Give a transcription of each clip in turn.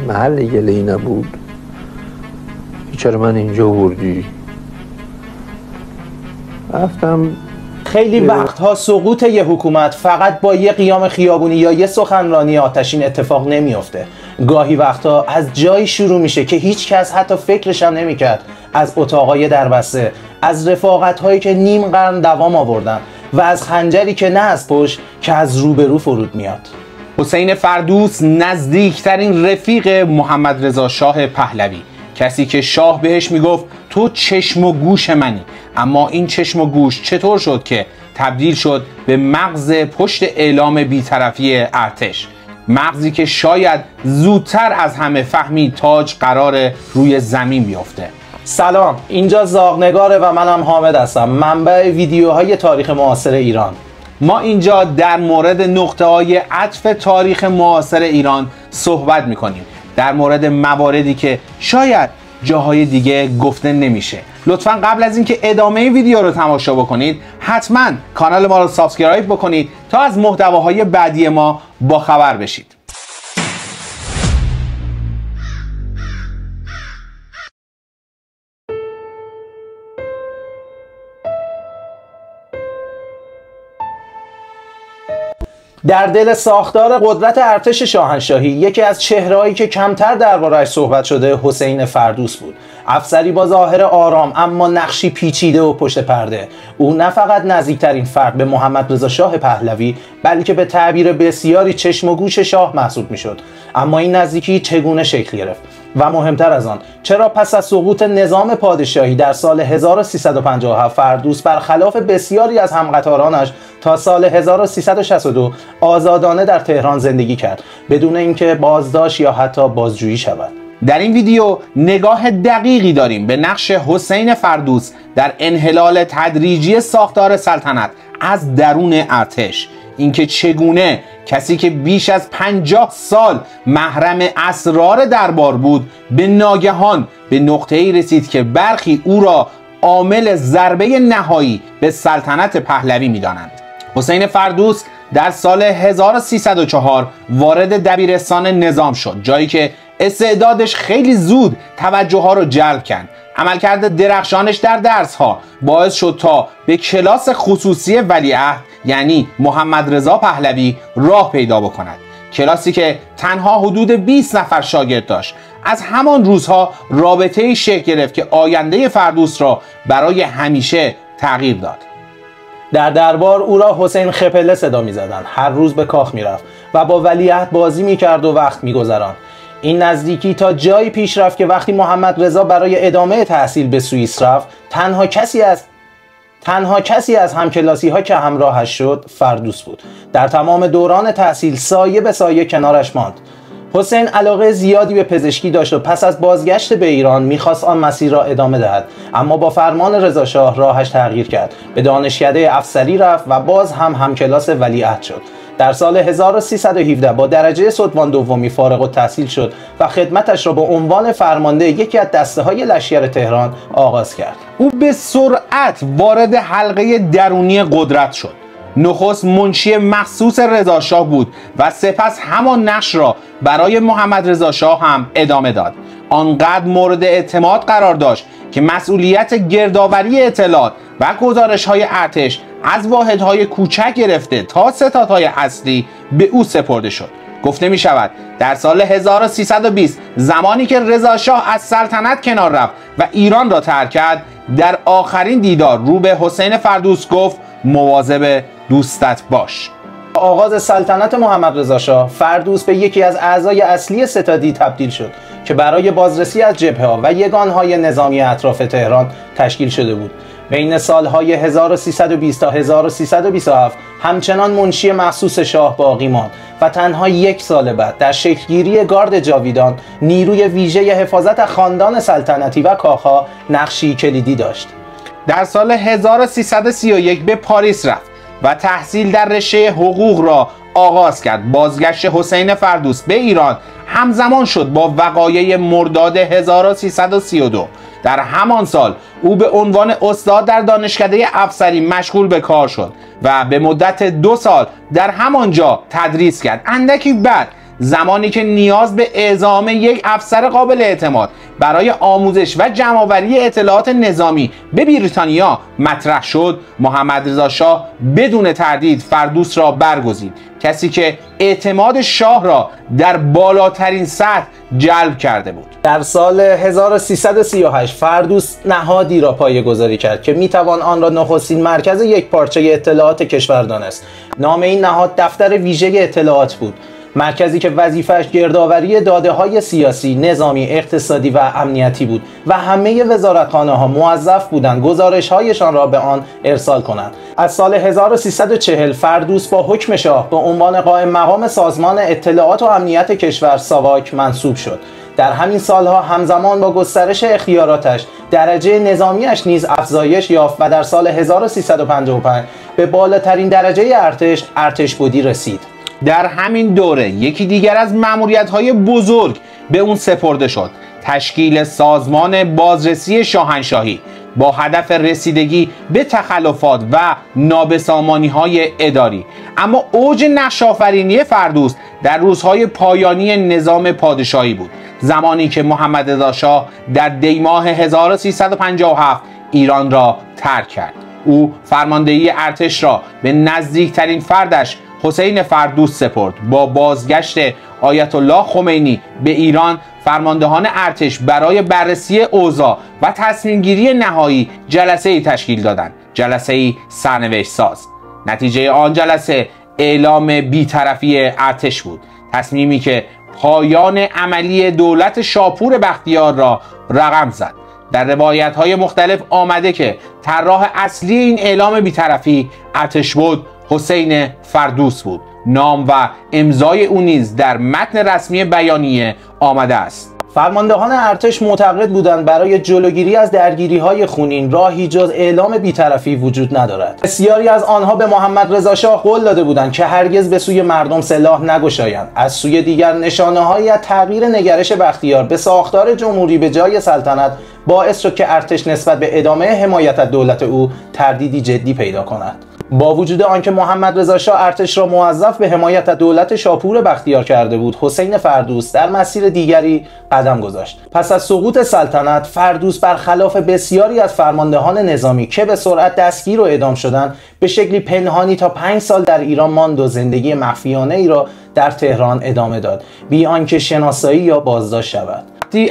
محل گله‌ای نبود. چرا من اینجا وردی؟ رفتم. خیلی وقتها سقوط یه حکومت فقط با یه قیام خیابونی یا یه سخنرانی آتشین اتفاق نمیافته. گاهی وقتها از جایی شروع میشه که هیچ کس حتی فکرش هم نمیکرد. از اتاقای دربسته، از رفاقت‌هایی که نیم قرن دوام آوردن و از خنجری که نه از پشت که از روبرو فرود میاد. حسین فردوس نزدیکترین رفیق محمد رضا شاه پهلوی، کسی که شاه بهش میگفت تو چشم و گوش منی. اما این چشم و گوش چطور شد که تبدیل شد به مغز پشت اعلام بی‌طرفی ارتش؟ مغزی که شاید زودتر از همه فهمید تاج قرار روی زمین بیفته. سلام، اینجا زاغنگاره و منم حامد هستم، منبع ویدیوهای تاریخ معاصر ایران. ما اینجا در مورد نقطه‌های عطف تاریخ معاصر ایران صحبت می‌کنیم، در مورد مواردی که شاید جاهای دیگه گفته نمیشه. لطفاً قبل از اینکه ادامه ویدیو رو تماشا بکنید حتما کانال ما رو سابسکرایب بکنید تا از محتواهای بعدی ما باخبر بشید. در دل ساختار قدرت ارتش شاهنشاهی یکی از چهرهایی که کمتر درباره‌اش صحبت شده حسین فردوس بود. افسری با ظاهر آرام اما نقشی پیچیده و پشت پرده. او نه فقط نزدیکترین فرد به محمد رضا شاه پهلوی بلکه به تعبیر بسیاری چشم و گوش شاه محسوب میشد. اما این نزدیکی چگونه شکل گرفت؟ و مهمتر از آن، چرا پس از سقوط نظام پادشاهی در سال 1357 فردوس برخلاف بسیاری از همقطارانش تا سال 1362 آزادانه در تهران زندگی کرد بدون اینکه بازداشت یا حتی بازجویی شود؟ در این ویدیو نگاه دقیقی داریم به نقش حسین فردوس در انحلال تدریجی ساختار سلطنت از درون ارتش. اینکه چگونه کسی که بیش از 50 سال محرم اسرار دربار بود به ناگهان به نقطه‌ای رسید که برخی او را عامل ضربه نهایی به سلطنت پهلوی می‌دانند. حسین فردوس در سال 1304 وارد دبیرستان نظام شد، جایی که استعدادش خیلی زود توجه ها رو جلب کرد. عملکرد درخشانش در درس ها باعث شد تا به کلاس خصوصی ولیعهد یعنی محمد رضا پهلوی راه پیدا بکند. کلاسی که تنها حدود 20 نفر شاگرد داشت. از همان روزها رابطه‌ای شکل گرفت که آینده فردوس را برای همیشه تغییر داد. در دربار او را حسین خپله صدا می‌زدند. هر روز به کاخ می‌رفت و با ولیعهد بازی می‌کرد و وقت می‌گذراند. این نزدیکی تا جایی پیش رفت که وقتی محمد رضا برای ادامه تحصیل به سوئیس رفت، تنها کسی از همکلاسی‌ها که همراهش شد فردوس بود. در تمام دوران تحصیل سایه به سایه کنارش ماند. حسین علاقه زیادی به پزشکی داشت و پس از بازگشت به ایران میخواست آن مسیر را ادامه دهد، اما با فرمان رضا شاه راهش تغییر کرد. به دانشکده افسری رفت و باز هم همکلاس ولیعهد شد. در سال 1317 با درجه ستوان دومی فارغ التحصیل شد و خدمتش را به عنوان فرمانده یکی از دسته‌های لشکر تهران آغاز کرد. او به سرعت وارد حلقه درونی قدرت شد. نخست منشی مخصوص رضا شاه بود و سپس همان نقش را برای محمد رضا شاه هم ادامه داد. آنقدر مورد اعتماد قرار داشت که مسئولیت گردآوری اطلاعات و گزارش‌های ارتش از واحدهای کوچک گرفته تا ستادهای اصلی به او سپرده شد. گفته می شود در سال 1320 زمانی که رضا شاه از سلطنت کنار رفت و ایران را ترک کرد، در آخرین دیدار رو به حسین فردوس گفت مواظب دوستت باش. آغاز سلطنت محمد رضا شاه، فردوس به یکی از اعضای اصلی ستادی تبدیل شد که برای بازرسی از جبهه‌ها و یگانهای نظامی اطراف تهران تشکیل شده بود. بین سالهای 1320 تا 1327 همچنان منشی مخصوص شاه باقی ماند و تنها یک سال بعد در شکلگیری گارد جاویدان نیروی ویژه حفاظت خاندان سلطنتی و کاخها نقشی کلیدی داشت. در سال 1331 به پاریس رفت و تحصیل در رشته حقوق را آغاز کرد. بازگشت حسین فردوس به ایران همزمان شد با وقایع مرداد 1332. در همان سال او به عنوان استاد در دانشکده افسری مشغول به کار شد و به مدت 2 سال در همانجا تدریس کرد. اندکی بعد زمانی که نیاز به اعزام یک افسر قابل اعتماد برای آموزش و جمع‌آوری اطلاعات نظامی به بریتانیا مطرح شد، محمد رضا شاه بدون تردید فردوس را برگزید، کسی که اعتماد شاه را در بالاترین سطح جلب کرده بود. در سال 1338 فردوس نهادی را پایه‌گذاری کرد که میتوان آن را نخستین مرکز یک پارچه اطلاعات کشور دانست. نام این نهاد دفتر ویژه اطلاعات بود، مرکزی که وظیفه‌اش گردآوری داده‌های سیاسی، نظامی، اقتصادی و امنیتی بود و همه وزارتخانه‌ها موظف بودند گزارش‌هایشان را به آن ارسال کنند. از سال 1340 فردوس با حکم شاه به عنوان قائم مقام سازمان اطلاعات و امنیت کشور ساواک منصوب شد. در همین سالها همزمان با گسترش اختیاراتش درجه نظامیش نیز افزایش یافت و در سال 1355 به بالاترین درجه ارتش، ارتشبدی رسید. در همین دوره یکی دیگر از مأموریت‌های بزرگ به اون سپرده شد: تشکیل سازمان بازرسی شاهنشاهی با هدف رسیدگی به تخلفات و نابسامانی‌های اداری. اما اوج نقش‌آفرینی فردوس در روزهای پایانی نظام پادشاهی بود، زمانی که محمد رضا شاه در دی‌ماه 1357 ایران را ترک کرد. او فرماندهی ارتش را به نزدیکترین فردش حسین فردوس سپرد. با بازگشت آیت الله خمینی به ایران، فرماندهان ارتش برای بررسی اوضاع و تصمیم گیری نهایی جلسه‌ای تشکیل دادند، جلسه‌ای سرنوشت ساز. نتیجه آن جلسه اعلام بی‌طرفی ارتش بود، تصمیمی که پایان عملی دولت شاپور بختیار را رقم زد. در روایت‌های مختلف آمده که طراح اصلی این اعلام بی‌طرفی ارتشبد حسین فردوس بود. نام و امضای او نیز در متن رسمی بیانیه آمده است. فرماندهان ارتش معتقد بودند برای جلوگیری از درگیری‌های خونین راهی جز اعلام بی‌طرفی وجود ندارد. بسیاری از آنها به محمد رضا شاه قول داده بودند که هرگز به سوی مردم سلاح نگشایند. از سوی دیگر نشانه‌هایی از تغییر نگرش بختیار به ساختار جمهوری به جای سلطنت باعث شد که ارتش نسبت به ادامه حمایت از دولت او تردیدی جدی پیدا کند. با وجود آنکه محمد رضا شاه ارتش را موظف به حمایت از دولت شاپور بختیار کرده بود، حسین فردوس در مسیر دیگری قدم گذاشت. پس از سقوط سلطنت، فردوس برخلاف بسیاری از فرماندهان نظامی که به سرعت دستگیر و اعدام شدند، به شکلی پنهانی تا 5 سال در ایران ماند و زندگی مخفیانه ای را در تهران ادامه داد، بی آنکه شناسایی یا بازداشت شود.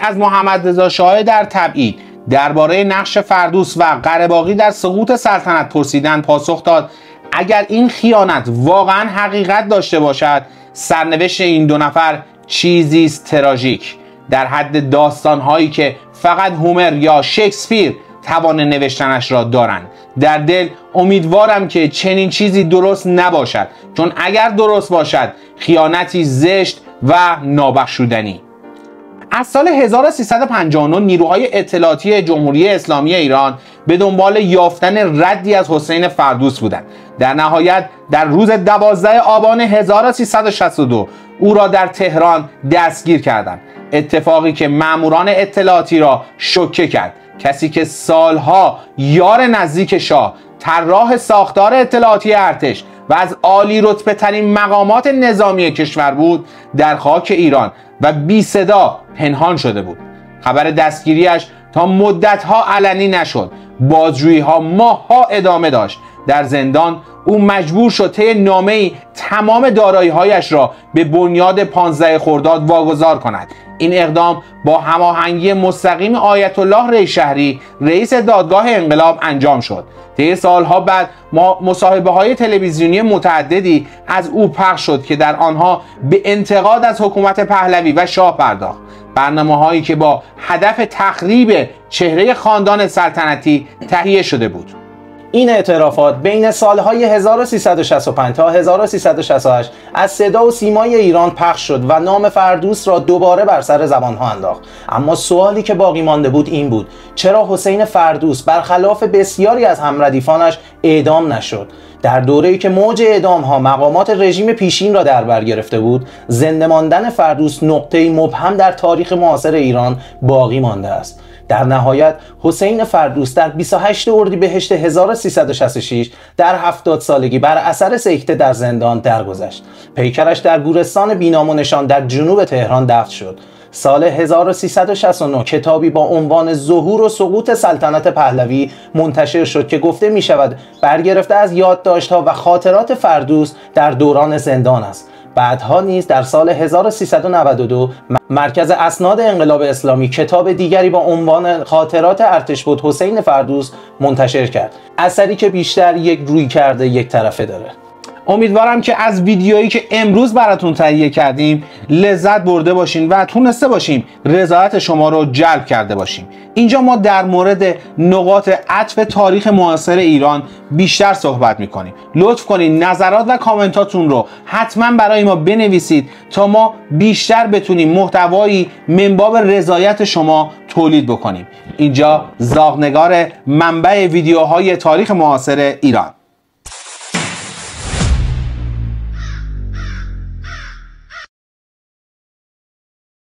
از محمد رضا شاه در تبعید درباره نقش فردوس و قره‌باقی در سقوط سلطنت پرسیدن، پاسخ داد: اگر این خیانت واقعا حقیقت داشته باشد، سرنوشت این دو نفر چیزی است تراژیک، در حد داستان‌هایی که فقط هومر یا شکسپیر توان نوشتنش را دارند. در دل امیدوارم که چنین چیزی درست نباشد، چون اگر درست باشد خیانتی زشت و نابخشودنی. از سال 1359 نیروهای اطلاعاتی جمهوری اسلامی ایران به دنبال یافتن ردی از حسین فردوس بودند. در نهایت در روز 12 آبان 1362 او را در تهران دستگیر کردند، اتفاقی که ماموران اطلاعاتی را شوکه کرد. کسی که سالها یار نزدیک شاه، طراح ساختار اطلاعاتی ارتش و از عالی رتبه ترین مقامات نظامی کشور بود، در خاک ایران و بی صدا پنهان شده بود. خبر دستگیریش تا مدتها علنی نشد. بازجویی‌ها ماه‌ها ادامه داشت. در زندان او مجبور شد طی نامه‌ای تمام دارایی‌هایش را به بنیاد 15 خرداد واگذار کند. این اقدام با هماهنگی مستقیم آیت الله ریشهری، رئیس دادگاه انقلاب، انجام شد. طی سالها بعد مصاحبه‌های تلویزیونی متعددی از او پخش شد که در آنها به انتقاد از حکومت پهلوی و شاه پرداخت. برنامه‌هایی که با هدف تخریب چهره خاندان سلطنتی تهیه شده بود. این اعترافات بین سالهای 1365 تا 1368 از صدا و سیمای ایران پخش شد و نام فردوس را دوباره بر سر زبانها انداخت. اما سوالی که باقی مانده بود این بود: چرا حسین فردوس برخلاف بسیاری از همردیفانش اعدام نشد؟ در دوره‌ای که موج اعدام‌ها مقامات رژیم پیشین را در بر گرفته بود، زنده ماندن فردوس نقطه‌ای مبهم در تاریخ معاصر ایران باقی مانده است. در نهایت حسین فردوس در 28 اردیبهشت 1366 در 70 سالگی بر اثر سکته در زندان درگذشت. پیکرش در گورستان بینام و نشان در جنوب تهران دفن شد. سال 1369 کتابی با عنوان ظهور و سقوط سلطنت پهلوی منتشر شد که گفته می شود برگرفته از یادداشت‌ها و خاطرات فردوس در دوران زندان است. بعدها نیز در سال 1392 مرکز اسناد انقلاب اسلامی کتاب دیگری با عنوان خاطرات ارتشبد حسین فردوس منتشر کرد، اثری که بیشتر یک رویکرد یک طرفه داره. امیدوارم که از ویدیویی که امروز براتون تهیه کردیم لذت برده باشین و تونسته باشیم رضایت شما رو جلب کرده باشیم. اینجا ما در مورد نقاط عطف تاریخ معاصر ایران بیشتر صحبت میکنیم. لطف کنید نظرات و کامنتاتون رو حتما برای ما بنویسید تا ما بیشتر بتونیم محتوایی من باب رضایت شما تولید بکنیم. اینجا زاغنگار منبع ویدیوهای تاریخ معاصر ایران.